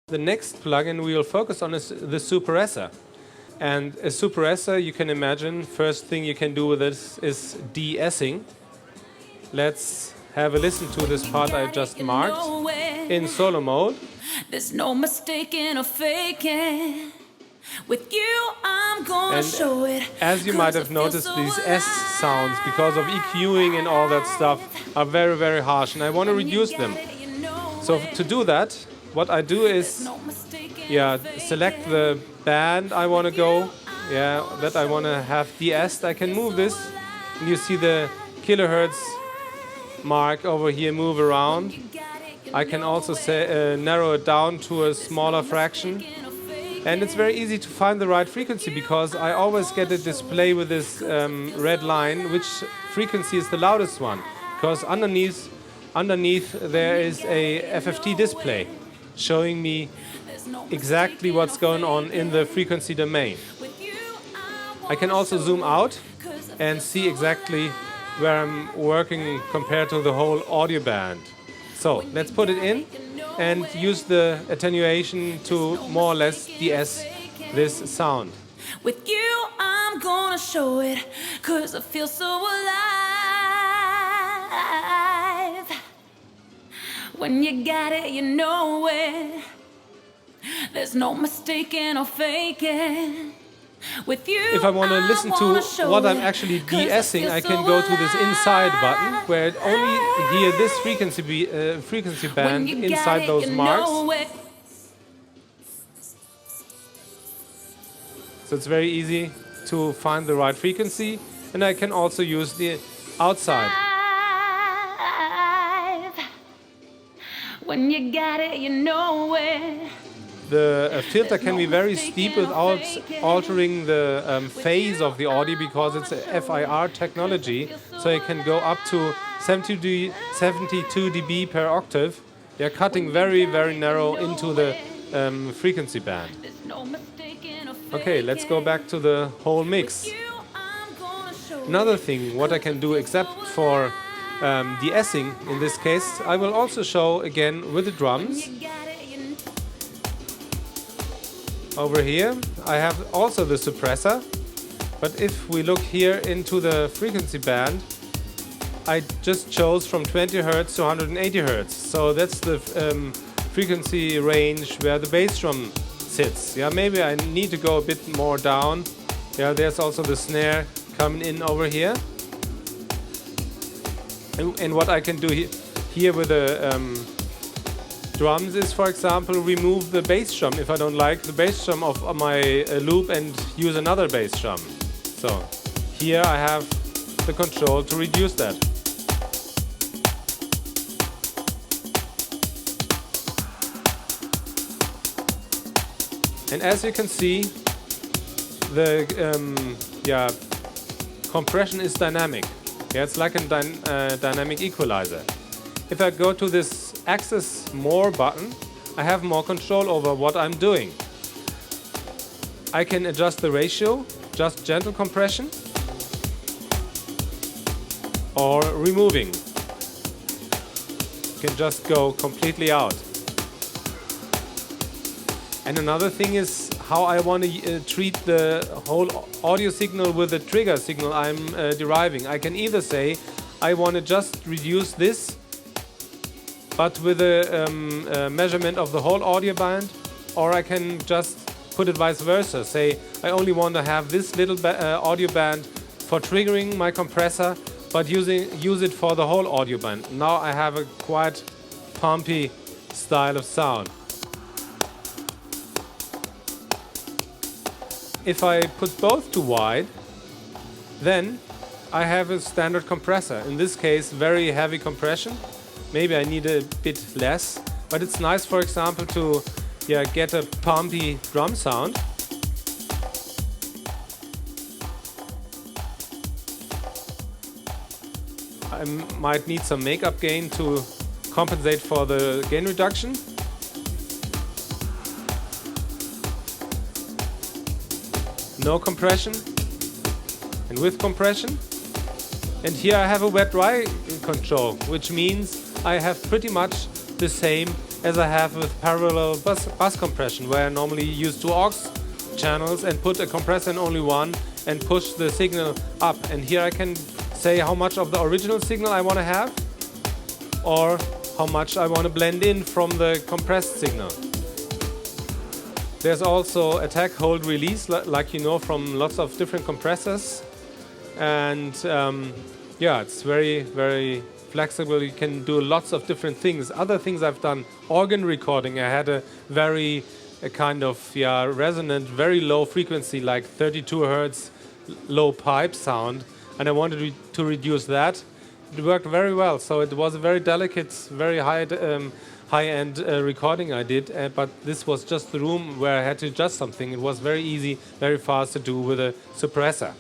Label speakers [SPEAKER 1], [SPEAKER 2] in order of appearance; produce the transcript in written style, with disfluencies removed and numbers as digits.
[SPEAKER 1] The next plugin we will focus on is the SuprEsser. And a SuprEsser, you can imagine, first thing you can do with this is de-essing. Let's have a listen to this part I just marked in solo mode.
[SPEAKER 2] There's no mistaking or faking. With you, I'm gonna show it.
[SPEAKER 1] As you might have noticed, these S sounds, because of EQing and all that stuff, are very, very harsh, and I want to reduce them. So to do that, what I do is, select the band I want to go, that I want to have de-essed. I can move this, and you see the kilohertz mark over here move around. I can also narrow it down to a smaller fraction. And it's very easy to find the right frequency, because I always get a display with this red line, which frequency is the loudest one. Because underneath there is a FFT display showing me exactly what's going on in the frequency domain. I can also zoom out and see exactly where I'm working compared to the whole audio band. So let's put it in and use the attenuation to more or less de-ess this sound.
[SPEAKER 2] With you, I'm gonna show it, 'cause I feel so alive. When you got it, you know it. There's no mistaking or faking. With you,
[SPEAKER 1] if I want to listen to what I'm actually de-essing, I can go to this inside button, where it only hear this frequency band inside those marks. So it's very easy to find the right frequency, and I can also use the outside.
[SPEAKER 2] When you got it, you know it.
[SPEAKER 1] The filter can be very steep without altering the phase of the audio, because it's a FIR technology, so it can go up to 72 dB per octave. They're cutting very, very narrow into the frequency band. Okay, let's go back to the whole mix. Another thing, what I can do except for de-essing in this case, I will also show again with the drums. Over here I have also the suppressor, but if we look here into the frequency band, I just chose from 20 Hz to 180 Hz. So that's the frequency range where the bass drum sits. Maybe I need to go a bit more down. There's also the snare coming in over here. And what I can do here with the drums is, for example, remove the bass drum if I don't like the bass drum of my loop and use another bass drum. So here I have the control to reduce that. And as you can see, the compression is dynamic. It's like a dynamic equalizer. If I go to this Access More button, I have more control over what I'm doing. I can adjust the ratio, just gentle compression, or removing. You can just go completely out. And another thing is how I want to treat the whole audio signal with the trigger signal I'm deriving. I can either say I want to just reduce this, but with a measurement of the whole audio band, or I can just put it vice versa. Say I only want to have this little audio band for triggering my compressor, but use it for the whole audio band. Now I have a quite pumpy style of sound. If I put both to wide, then I have a standard compressor. In this case, very heavy compression. Maybe I need a bit less, but it's nice, for example, to get a pumpy drum sound. I might need some makeup gain to compensate for the gain reduction. No compression, and with compression. And here I have a wet-dry control, which means I have pretty much the same as I have with parallel bus compression, where I normally use 2 aux channels and put a compressor in only one and push the signal up. And here I can say how much of the original signal I want to have, or how much I want to blend in from the compressed signal. There's also attack, hold, release, like you know from lots of different compressors. And yeah, it's very, very flexible. You can do lots of different things. Other things I've done, organ recording. I had a very kind of resonant, very low frequency, like 32 hertz low pipe sound, and I wanted to reduce that. It worked very well. So it was a very delicate, very high-end recording I did, but this was just the room where I had to adjust something. It was very easy, very fast to do with a suppressor.